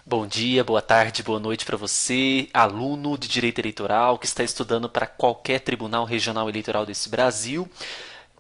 Bom dia, boa tarde, boa noite para você, aluno de Direito Eleitoral que está estudando para qualquer tribunal regional eleitoral desse Brasil.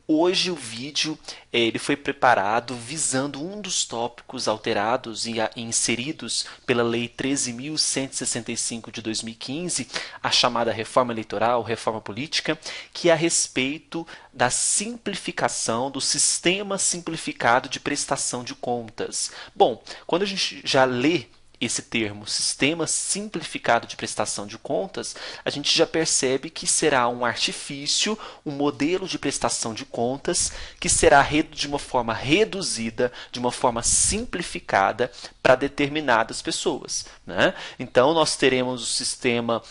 Hoje o vídeo ele foi preparado visando um dos tópicos alterados e inseridos pela Lei 13.165 de 2015, a chamada reforma eleitoral, reforma política, que é a respeito da simplificação do sistema simplificado de prestação de contas. Bom, quando a gente já lê esse termo, sistema simplificado de prestação de contas, a gente já percebe que será um artifício, um modelo de prestação de contas que será de uma forma reduzida, de uma forma simplificada para determinadas pessoas, né? Então, nós teremos o sistema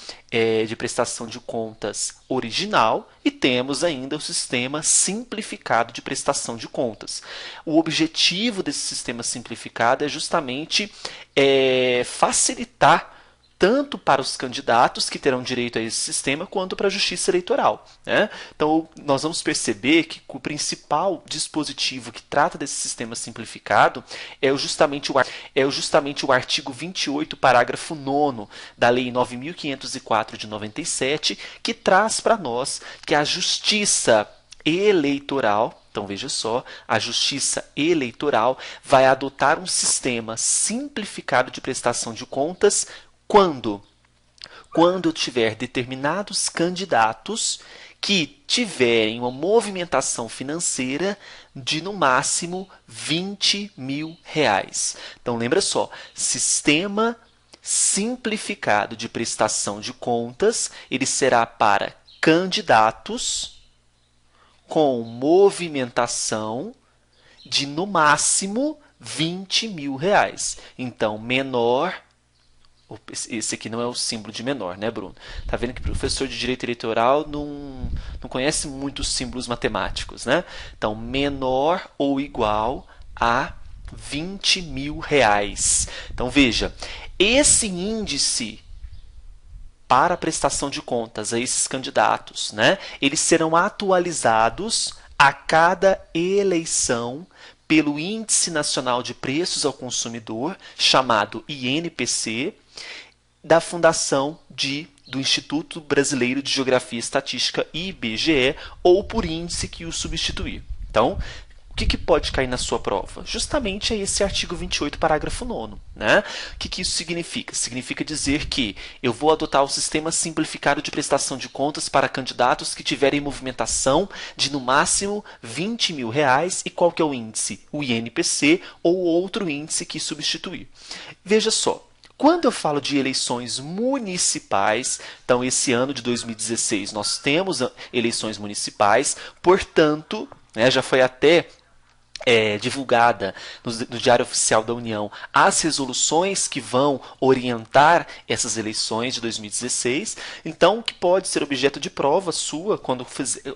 de prestação de contas original e temos ainda o sistema simplificado de prestação de contas. O objetivo desse sistema simplificado é justamente facilitar tanto para os candidatos que terão direito a esse sistema, quanto para a Justiça Eleitoral, né? Então, nós vamos perceber que o principal dispositivo que trata desse sistema simplificado é justamente o artigo 28, parágrafo 9º da Lei 9.504 de 97, que traz para nós que a Justiça Eleitoral, então veja só, a Justiça Eleitoral vai adotar um sistema simplificado de prestação de contas quando? Quando tiver determinados candidatos que tiverem uma movimentação financeira de no máximo R$ 20.000. Então lembra só, sistema simplificado de prestação de contas, ele será para candidatos com movimentação de no máximo R$ 20.000. Então, menor. Esse aqui não é o símbolo de menor, né, Bruno? Tá vendo que o professor de direito eleitoral não conhece muitos símbolos matemáticos, né? Então, menor ou igual a R$ 20.000. Então, veja, esse índice para a prestação de contas a esses candidatos, né, eles serão atualizados a cada eleição pelo Índice Nacional de Preços ao Consumidor, chamado INPC, da Fundação do Instituto Brasileiro de Geografia e Estatística, IBGE, ou por índice que o substituir. Então, o que pode cair na sua prova? Justamente é esse artigo 28, parágrafo 9º. Né? O que isso significa? Significa dizer que eu vou adotar o sistema simplificado de prestação de contas para candidatos que tiverem movimentação de no máximo R$ 20.000. E qual que é o índice? O INPC ou outro índice que substituir. Veja só. Quando eu falo de eleições municipais, então esse ano de 2016 nós temos eleições municipais, portanto, né, já foi até divulgada no Diário Oficial da União as resoluções que vão orientar essas eleições de 2016. Então, que pode ser objeto de prova sua quando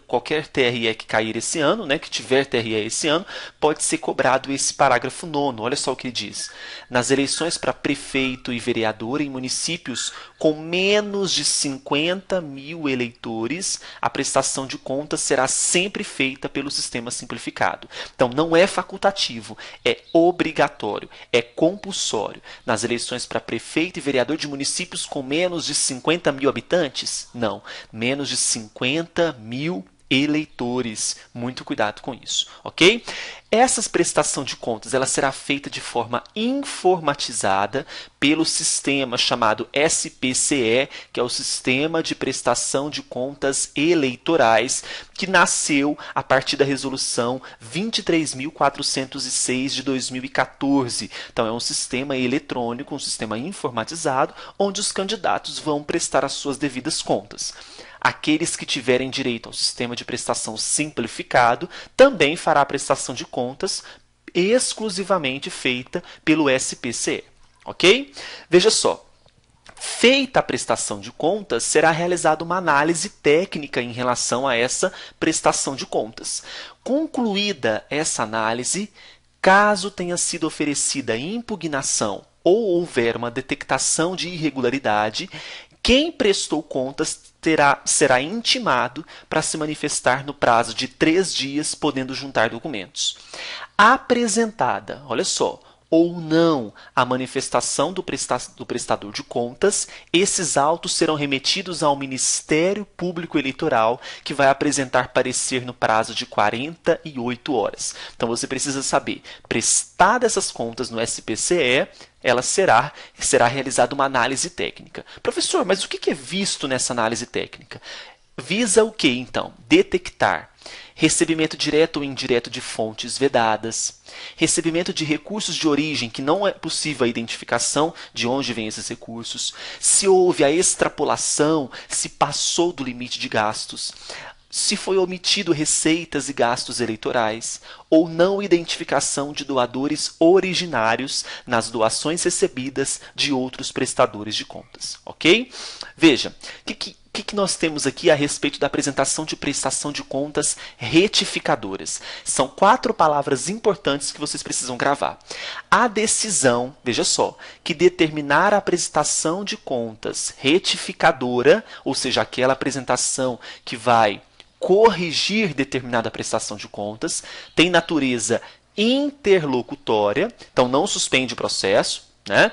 qualquer TRE que cair esse ano, né, que tiver TRE esse ano, pode ser cobrado esse parágrafo 9º. Olha só o que ele diz. Nas eleições para prefeito e vereador em municípios com menos de 50.000 eleitores, a prestação de contas será sempre feita pelo sistema simplificado. Então, não é facultativo, é obrigatório, é compulsório. Nas eleições para prefeito e vereador de municípios com menos de 50.000 habitantes? Não, menos de 50.000 eleitores. Muito cuidado com isso, ok? Essa prestação de contas ela será feita de forma informatizada pelo sistema chamado SPCE, que é o Sistema de Prestação de Contas Eleitorais, que nasceu a partir da Resolução 23.406 de 2014. Então, é um sistema eletrônico, um sistema informatizado, onde os candidatos vão prestar as suas devidas contas. Aqueles que tiverem direito ao sistema de prestação simplificado também fará a prestação de contas exclusivamente feita pelo SPCE, ok? Veja só, feita a prestação de contas, será realizada uma análise técnica em relação a essa prestação de contas. Concluída essa análise, caso tenha sido oferecida impugnação ou houver uma detectação de irregularidade, quem prestou contas será intimado para se manifestar no prazo de 3 dias, podendo juntar documentos. Apresentada, olha só, ou não a manifestação do prestador de contas, esses autos serão remetidos ao Ministério Público Eleitoral, que vai apresentar parecer no prazo de 48 horas. Então você precisa saber, prestadas essas contas no SPCE, será realizada uma análise técnica. Professor, mas o que é visto nessa análise técnica? Visa o que, então? Detectar recebimento direto ou indireto de fontes vedadas, recebimento de recursos de origem que não é possível a identificação de onde vêm esses recursos, se houve a extrapolação, se passou do limite de gastos, se foi omitido receitas e gastos eleitorais, ou não identificação de doadores originários nas doações recebidas de outros prestadores de contas, ok? Veja, o que nós temos aqui a respeito da apresentação de prestação de contas retificadoras? São 4 palavras importantes que vocês precisam gravar. A decisão, veja só, que determinar a apresentação de contas retificadora, ou seja, aquela apresentação que vai corrigir determinada prestação de contas, tem natureza interlocutória, então não suspende o processo, né?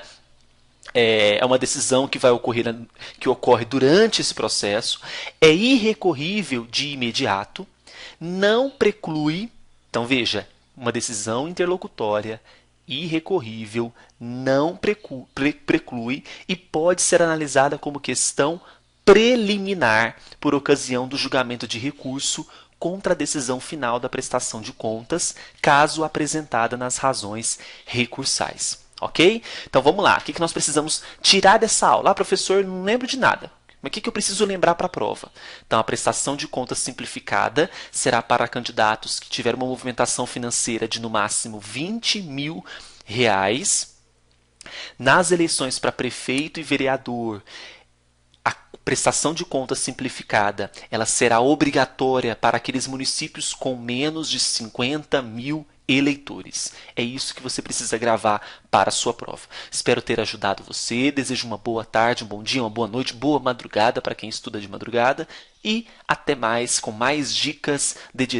É uma decisão que que ocorre durante esse processo, é irrecorrível de imediato, não preclui, então veja, uma decisão interlocutória, irrecorrível, não preclui e pode ser analisada como questão preliminar por ocasião do julgamento de recurso contra a decisão final da prestação de contas, caso apresentada nas razões recursais. Ok? Então vamos lá. O que nós precisamos tirar dessa aula? Ah, professor, não lembro de nada. Mas o que eu preciso lembrar para a prova? Então, a prestação de contas simplificada será para candidatos que tiveram uma movimentação financeira de no máximo R$20,000. Nas eleições para prefeito e vereador, a prestação de contas simplificada ela será obrigatória para aqueles municípios com menos de 50 mil eleitores. É isso que você precisa gravar para a sua prova. Espero ter ajudado você. Desejo uma boa tarde, um bom dia, uma boa noite, boa madrugada para quem estuda de madrugada. E até mais com mais dicas de